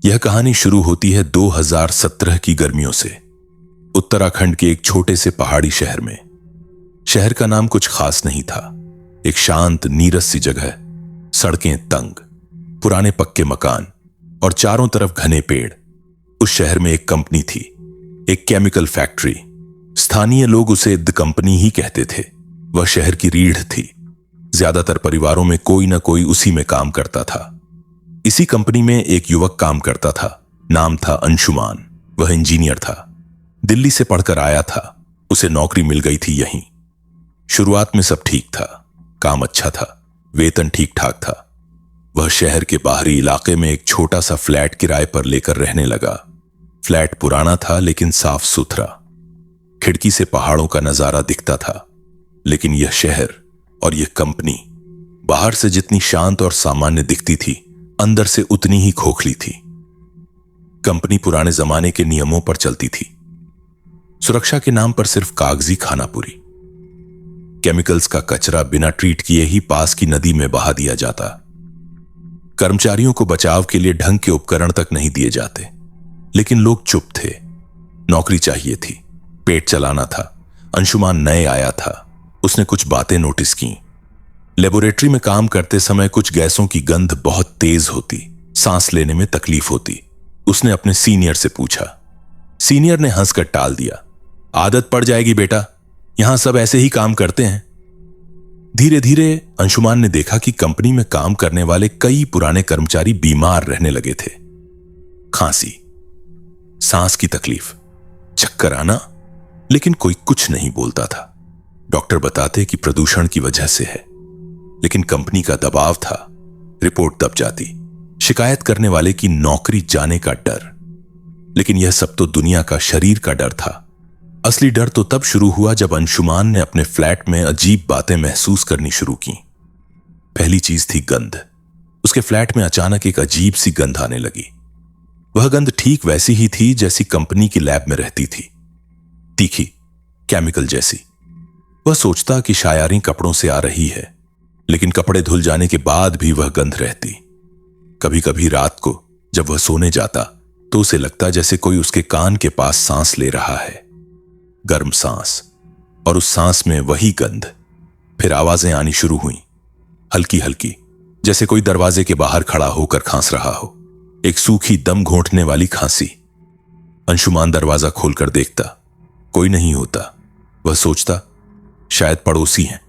यह कहानी शुरू होती है 2017 की गर्मियों से, उत्तराखंड के एक छोटे से पहाड़ी शहर में। शहर का नाम कुछ खास नहीं था, एक शांत नीरस सी जगह, सड़कें तंग, पुराने पक्के मकान और चारों तरफ घने पेड़। उस शहर में एक कंपनी थी, एक केमिकल फैक्ट्री। स्थानीय लोग उसे द कंपनी ही कहते थे। वह शहर की रीढ़ थी। ज्यादातर परिवारों में कोई ना कोई उसी में काम करता था। इसी कंपनी में एक युवक काम करता था, नाम था अंशुमान। वह इंजीनियर था, दिल्ली से पढ़कर आया था। उसे नौकरी मिल गई थी यहीं। शुरुआत में सब ठीक था, काम अच्छा था, वेतन ठीक ठाक था। वह शहर के बाहरी इलाके में एक छोटा सा फ्लैट किराए पर लेकर रहने लगा। फ्लैट पुराना था लेकिन साफ सुथरा। खिड़की से पहाड़ों का नजारा दिखता था। लेकिन यह शहर और यह कंपनी बाहर से जितनी शांत और सामान्य दिखती थी, अंदर से उतनी ही खोखली थी। कंपनी पुराने जमाने के नियमों पर चलती थी। सुरक्षा के नाम पर सिर्फ कागजी खानापुरी। केमिकल्स का कचरा बिना ट्रीट किए ही पास की नदी में बहा दिया जाता। कर्मचारियों को बचाव के लिए ढंग के उपकरण तक नहीं दिए जाते। लेकिन लोग चुप थे। नौकरी चाहिए थी, पेट चलाना था। अंशुमान नए आया था। उसने कुछ बातें नोटिस की। लेबोरेटरी में काम करते समय कुछ गैसों की गंध बहुत तेज होती, सांस लेने में तकलीफ होती। उसने अपने सीनियर से पूछा। सीनियर ने हंसकर टाल दिया, आदत पड़ जाएगी बेटा, यहां सब ऐसे ही काम करते हैं। धीरे धीरे अंशुमान ने देखा कि कंपनी में काम करने वाले कई पुराने कर्मचारी बीमार रहने लगे थे। खांसी, सांस की तकलीफ, चक्कर आना, लेकिन कोई कुछ नहीं बोलता था। डॉक्टर बताते कि प्रदूषण की वजह से है, लेकिन कंपनी का दबाव था। रिपोर्ट दब जाती, शिकायत करने वाले की नौकरी जाने का डर। लेकिन यह सब तो दुनिया का शरीर का डर था। असली डर तो तब शुरू हुआ जब अंशुमान ने अपने फ्लैट में अजीब बातें महसूस करनी शुरू की। पहली चीज थी गंध। उसके फ्लैट में अचानक एक अजीब सी गंध आने लगी। वह गंध ठीक वैसी ही थी जैसी कंपनी की लैब में रहती थी, तीखी, केमिकल जैसी। वह सोचता कि शायरी कपड़ों से आ रही है, लेकिन कपड़े धुल जाने के बाद भी वह गंध रहती। कभी कभी रात को जब वह सोने जाता तो उसे लगता जैसे कोई उसके कान के पास सांस ले रहा है, गर्म सांस, और उस सांस में वही गंध। फिर आवाजें आनी शुरू हुई, हल्की हल्की, जैसे कोई दरवाजे के बाहर खड़ा होकर खांस रहा हो। एक सूखी दम घोंटने वाली खांसी। अंशुमान दरवाजा खोलकर देखता, कोई नहीं होता। वह सोचता शायद पड़ोसी हैं,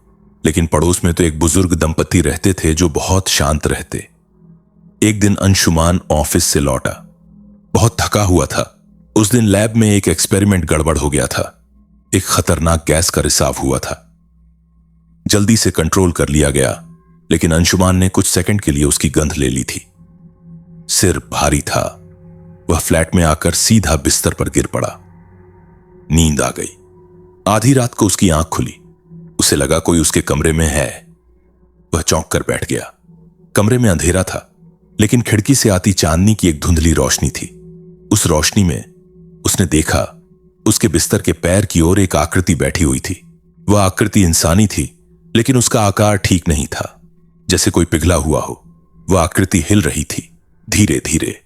लेकिन पड़ोस में तो एक बुजुर्ग दंपति रहते थे जो बहुत शांत रहते। एक दिन अंशुमान ऑफिस से लौटा, बहुत थका हुआ था। उस दिन लैब में एक एक्सपेरिमेंट गड़बड़ हो गया था। एक खतरनाक गैस का रिसाव हुआ था। जल्दी से कंट्रोल कर लिया गया, लेकिन अंशुमान ने कुछ सेकंड के लिए उसकी गंध ले ली थी। सिर भारी था। वह फ्लैट में आकर सीधा बिस्तर पर गिर पड़ा। नींद आ गई। आधी रात को उसकी आंख खुली। उसे लगा कोई उसके कमरे में है। वह चौंक कर बैठ गया। कमरे में अंधेरा था, लेकिन खिड़की से आती चांदनी की एक धुंधली रोशनी थी। उस रोशनी में उसने देखा उसके बिस्तर के पैर की ओर एक आकृति बैठी हुई थी। वह आकृति इंसानी थी, लेकिन उसका आकार ठीक नहीं था, जैसे कोई पिघला हुआ हो। वह आकृति हिल रही थी, धीरे धीरे,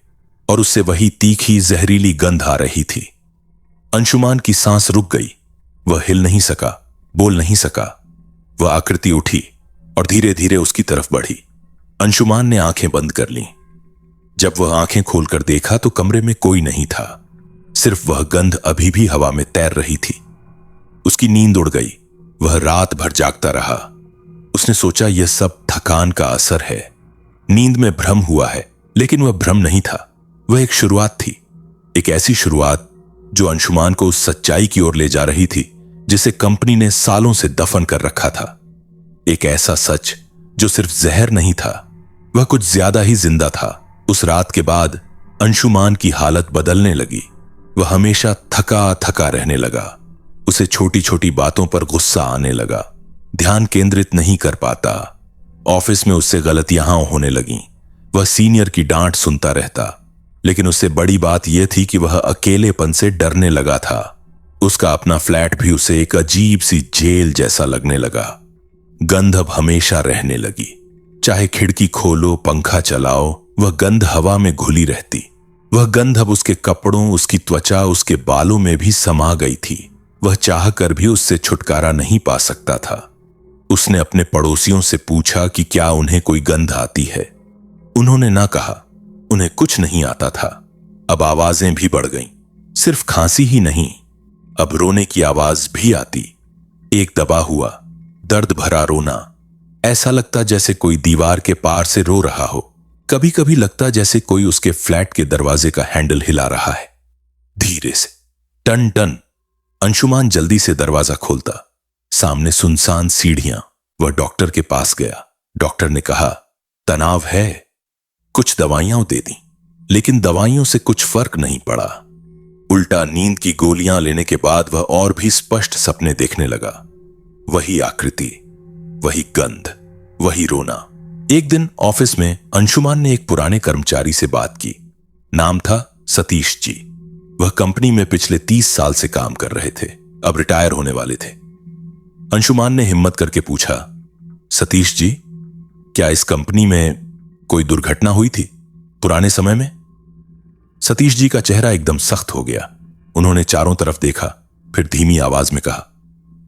और उससे वही तीखी जहरीली गंध आ रही थी। अंशुमान की सांस रुक गई। वह हिल नहीं सका, बोल नहीं सका। वह आकृति उठी और धीरे धीरे उसकी तरफ बढ़ी। अंशुमान ने आंखें बंद कर लीं। जब वह आंखें खोलकर देखा तो कमरे में कोई नहीं था, सिर्फ वह गंध अभी भी हवा में तैर रही थी। उसकी नींद उड़ गई। वह रात भर जागता रहा। उसने सोचा यह सब थकान का असर है, नींद में भ्रम हुआ है। लेकिन वह भ्रम नहीं था, वह एक शुरुआत थी। एक ऐसी शुरुआत जो अंशुमान को उस सच्चाई की ओर ले जा रही थी जिसे कंपनी ने सालों से दफन कर रखा था। एक ऐसा सच जो सिर्फ जहर नहीं था, वह कुछ ज्यादा ही जिंदा था। उस रात के बाद अंशुमान की हालत बदलने लगी। वह हमेशा थका थका रहने लगा। उसे छोटी छोटी बातों पर गुस्सा आने लगा। ध्यान केंद्रित नहीं कर पाता। ऑफिस में उससे गलतियां होने लगीं। वह सीनियर की डांट सुनता रहता। लेकिन उससे बड़ी बात यह थी कि वह अकेलेपन से डरने लगा था। उसका अपना फ्लैट भी उसे एक अजीब सी जेल जैसा लगने लगा। गंध अब हमेशा रहने लगी। चाहे खिड़की खोलो, पंखा चलाओ, वह गंध हवा में घुली रहती। वह गंध अब उसके कपड़ों, उसकी त्वचा, उसके बालों में भी समा गई थी। वह चाहकर भी उससे छुटकारा नहीं पा सकता था। उसने अपने पड़ोसियों से पूछा कि क्या उन्हें कोई गंध आती है। उन्होंने ना कहा, उन्हें कुछ नहीं आता था। अब आवाजें भी बढ़ गईं। सिर्फ खांसी ही नहीं, अब रोने की आवाज भी आती। एक दबा हुआ, दर्द भरा रोना। ऐसा लगता जैसे कोई दीवार के पार से रो रहा हो। कभी कभी लगता जैसे कोई उसके फ्लैट के दरवाजे का हैंडल हिला रहा है, धीरे से, टन टन। अंशुमान जल्दी से दरवाजा खोलता। सामने सुनसान सीढ़ियां। वह डॉक्टर के पास गया। डॉक्टर ने कहा, तनाव है। कुछ दवाइयां दे दी, लेकिन दवाइयों से कुछ फर्क नहीं पड़ा। उल्टा नींद की गोलियां लेने के बाद वह और भी स्पष्ट सपने देखने लगा। वही आकृति, वही गंध, वही रोना। एक दिन ऑफिस में अंशुमान ने एक पुराने कर्मचारी से बात की। नाम था सतीश जी। वह कंपनी में पिछले 30 साल से काम कर रहे थे, अब रिटायर होने वाले थे। अंशुमान ने हिम्मत करके पूछा, सतीश जी, क्या इस कंपनी में कोई दुर्घटना हुई थी पुराने समय में? सतीश जी का चेहरा एकदम सख्त हो गया। उन्होंने चारों तरफ देखा, फिर धीमी आवाज में कहा,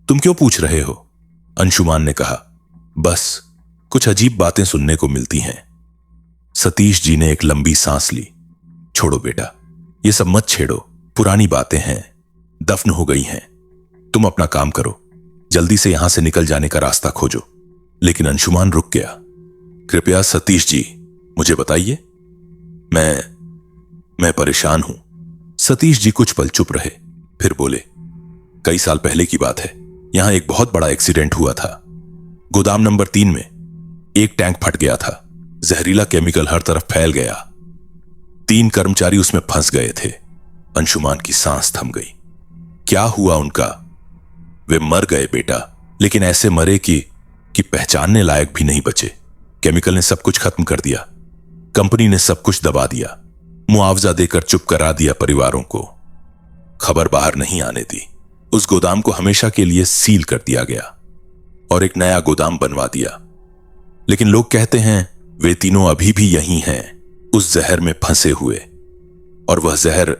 तुम क्यों पूछ रहे हो? अंशुमान ने कहा, बस कुछ अजीब बातें सुनने को मिलती हैं। सतीश जी ने एक लंबी सांस ली। छोड़ो बेटा, ये सब मत छेड़ो, पुरानी बातें हैं, दफन हो गई हैं। तुम अपना काम करो, जल्दी से यहां से निकल जाने का रास्ता खोजो। लेकिन अंशुमान रुक गया। कृपया सतीश जी, मुझे बताइए, मैं परेशान हूं। सतीश जी कुछ पल चुप रहे, फिर बोले, कई साल पहले की बात है। यहां एक बहुत बड़ा एक्सीडेंट हुआ था। गोदाम नंबर 3 में एक टैंक फट गया था। जहरीला केमिकल हर तरफ फैल गया। 3 कर्मचारी उसमें फंस गए थे। अंशुमान की सांस थम गई। क्या हुआ उनका? वे मर गए बेटा, लेकिन ऐसे मरे कि पहचानने लायक भी नहीं बचे। केमिकल ने सब कुछ खत्म कर दिया। कंपनी ने सब कुछ दबा दिया, मुआवजा देकर चुप करा दिया परिवारों को। खबर बाहर नहीं आने दी। उस गोदाम को हमेशा के लिए सील कर दिया गया और एक नया गोदाम बनवा दिया। लेकिन लोग कहते हैं वे तीनों अभी भी यहीं हैं, उस जहर में फंसे हुए। और वह जहर,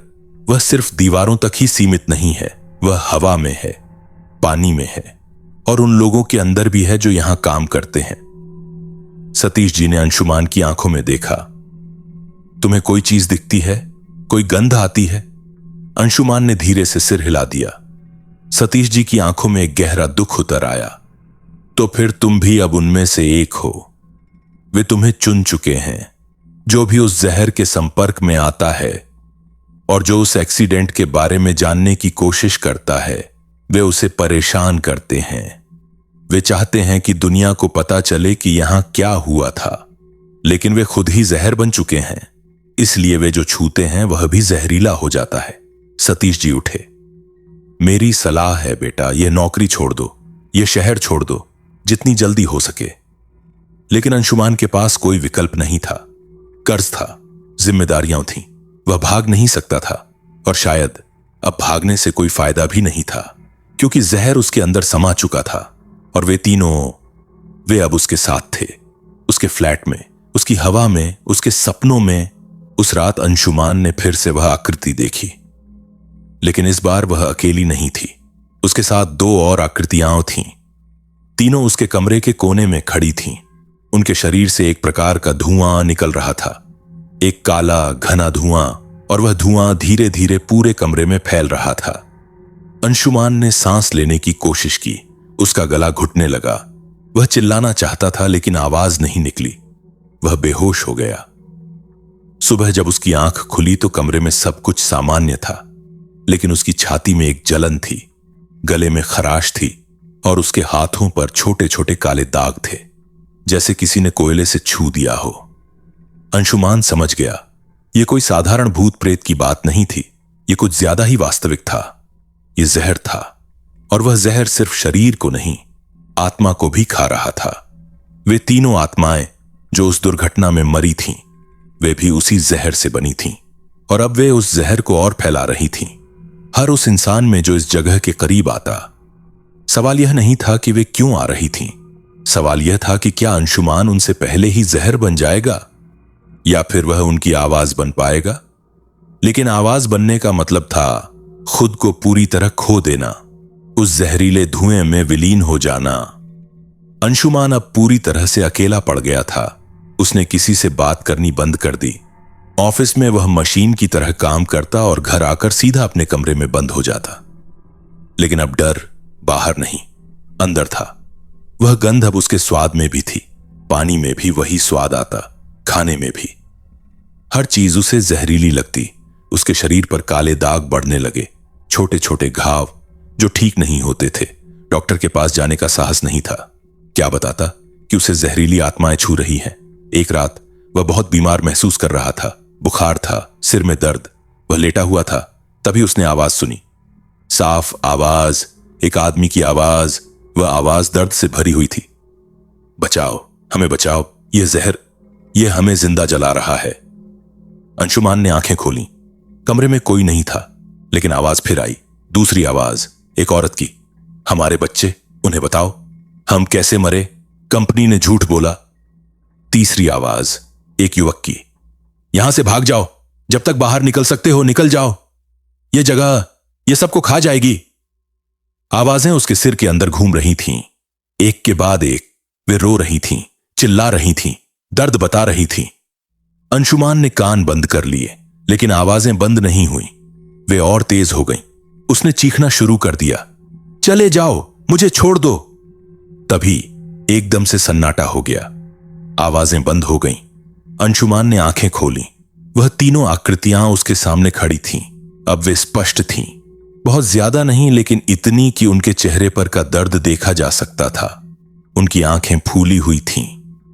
वह सिर्फ दीवारों तक ही सीमित नहीं है, वह हवा में है, पानी में है, और उन लोगों के अंदर भी है जो यहां काम करते हैं। सतीश जी ने अंशुमान की आंखों में देखा। तुम्हें कोई चीज दिखती है? कोई गंध आती है? अंशुमान ने धीरे से सिर हिला दिया। सतीश जी की आंखों में एक गहरा दुख उतर आया। तो फिर तुम भी अब उनमें से एक हो। वे तुम्हें चुन चुके हैं। जो भी उस जहर के संपर्क में आता है और जो उस एक्सीडेंट के बारे में जानने की कोशिश करता है, वे उसे परेशान करते हैं। वे चाहते हैं कि दुनिया को पता चले कि यहां क्या हुआ था, लेकिन वे खुद ही जहर बन चुके हैं। इसलिए वे जो छूते हैं वह भी जहरीला हो जाता है। सतीश जी उठे। मेरी सलाह है बेटा, यह नौकरी छोड़ दो, यह शहर छोड़ दो, जितनी जल्दी हो सके। लेकिन अंशुमान के पास कोई विकल्प नहीं था। कर्ज था, जिम्मेदारियां थीं, वह भाग नहीं सकता था। और शायद अब भागने से कोई फायदा भी नहीं था, क्योंकि जहर उसके अंदर समा चुका था। और वे तीनों, वे अब उसके साथ थे, उसके फ्लैट में, उसकी हवा में, उसके सपनों में। उस रात अंशुमान ने फिर से वह आकृति देखी, लेकिन इस बार वह अकेली नहीं थी। उसके साथ 2 और आकृतियां थीं। तीनों उसके कमरे के कोने में खड़ी थीं। उनके शरीर से एक प्रकार का धुआं निकल रहा था, एक काला घना धुआं, और वह धुआं धीरे धीरे पूरे कमरे में फैल रहा था। अंशुमान ने सांस लेने की कोशिश की। उसका गला घुटने लगा। वह चिल्लाना चाहता था, लेकिन आवाज नहीं निकली। वह बेहोश हो गया। सुबह जब उसकी आंख खुली तो कमरे में सब कुछ सामान्य था, लेकिन उसकी छाती में एक जलन थी, गले में खराश थी, और उसके हाथों पर छोटे छोटे काले दाग थे, जैसे किसी ने कोयले से छू दिया हो। अंशुमान समझ गया, यह कोई साधारण भूत प्रेत की बात नहीं थी, यह कुछ ज्यादा ही वास्तविक था। यह जहर था, और वह जहर सिर्फ शरीर को नहीं, आत्मा को भी खा रहा था। वे तीनों आत्माएं जो उस दुर्घटना में मरी थीं, वे भी उसी जहर से बनी थीं, और अब वे उस जहर को और फैला रही थीं, हर उस इंसान में जो इस जगह के करीब आता। सवाल यह नहीं था कि वे क्यों आ रही थीं, सवाल यह था कि क्या अंशुमान उनसे पहले ही जहर बन जाएगा, या फिर वह उनकी आवाज बन पाएगा। लेकिन आवाज बनने का मतलब था खुद को पूरी तरह खो देना, उस जहरीले धुएं में विलीन हो जाना। अंशुमान अब पूरी तरह से अकेला पड़ गया था। उसने किसी से बात करनी बंद कर दी। ऑफिस में वह मशीन की तरह काम करता और घर आकर सीधा अपने कमरे में बंद हो जाता। लेकिन अब डर बाहर नहीं, अंदर था। वह गंध अब उसके स्वाद में भी थी। पानी में भी वही स्वाद आता, खाने में भी। हर चीज उसे जहरीली लगती। उसके शरीर पर काले दाग बढ़ने लगे, छोटे छोटे घाव जो ठीक नहीं होते थे। डॉक्टर के पास जाने का साहस नहीं था। क्या बताता कि उसे जहरीली आत्माएं छू रही हैं। एक रात वह बहुत बीमार महसूस कर रहा था। बुखार था, सिर में दर्द। वह लेटा हुआ था, तभी उसने आवाज सुनी। साफ आवाज, एक आदमी की आवाज। वह आवाज दर्द से भरी हुई थी। बचाओ, हमें बचाओ, यह जहर, यह हमें जिंदा जला रहा है। अंशुमान ने आंखें खोली। कमरे में कोई नहीं था, लेकिन आवाज फिर आई। दूसरी आवाज, एक औरत की। हमारे बच्चे, उन्हें बताओ, हम कैसे मरे? कंपनी ने झूठ बोला। तीसरी आवाज, एक युवक की। यहां से भाग जाओ, जब तक बाहर निकल सकते हो निकल जाओ, यह जगह यह सबको खा जाएगी। आवाजें उसके सिर के अंदर घूम रही थीं, एक के बाद एक। वे रो रही थीं, चिल्ला रही थीं, दर्द बता रही थीं। अंशुमान ने कान बंद कर लिए, लेकिन आवाजें बंद नहीं हुई। वे और तेज हो गईं। उसने चीखना शुरू कर दिया, चले जाओ, मुझे छोड़ दो। तभी एकदम से सन्नाटा हो गया। आवाजें बंद हो गईं। अंशुमान ने आंखें खोली। वह तीनों आकृतियां उसके सामने खड़ी थीं। अब वे स्पष्ट थीं, बहुत ज्यादा नहीं, लेकिन इतनी कि उनके चेहरे पर का दर्द देखा जा सकता था। उनकी आंखें फूली हुई थीं,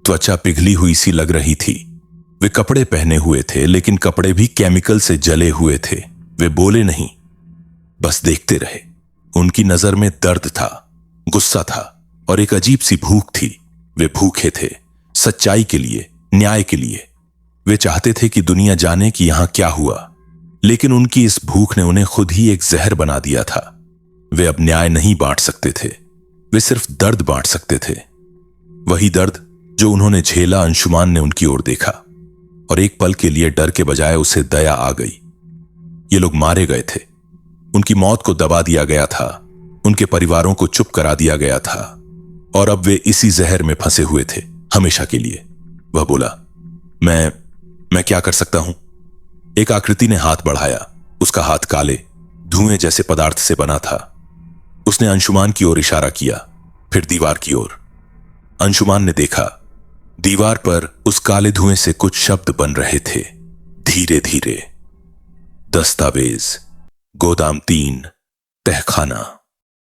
त्वचा पिघली हुई सी लग रही थी। वे कपड़े पहने हुए थे, लेकिन कपड़े भी केमिकल से जले हुए थे। वे बोले नहीं, बस देखते रहे। उनकी नजर में दर्द था, गुस्सा था और एक अजीब सी भूख थी। वे भूखे थे सच्चाई के लिए, न्याय के लिए। वे चाहते थे कि दुनिया जाने कि यहां क्या हुआ, लेकिन उनकी इस भूख ने उन्हें खुद ही एक जहर बना दिया था। वे अब न्याय नहीं बांट सकते थे, वे सिर्फ दर्द बांट सकते थे। वही दर्द जो उन्होंने झेला। अंशुमान ने उनकी ओर देखा और एक पल के लिए डर के बजाय उसे दया आ गई। ये लोग मारे गए थे, उनकी मौत को दबा दिया गया था, उनके परिवारों को चुप करा दिया गया था, और अब वे इसी जहर में फंसे हुए थे हमेशा के लिए। वह बोला, मैं क्या कर सकता हूं? एक आकृति ने हाथ बढ़ाया। उसका हाथ काले धुएं जैसे पदार्थ से बना था। उसने अंशुमान की ओर इशारा किया, फिर दीवार की ओर। अंशुमान ने देखा, दीवार पर उस काले धुएं से कुछ शब्द बन रहे थे, धीरे धीरे। दस्तावेज, गोदाम 3, तहखाना।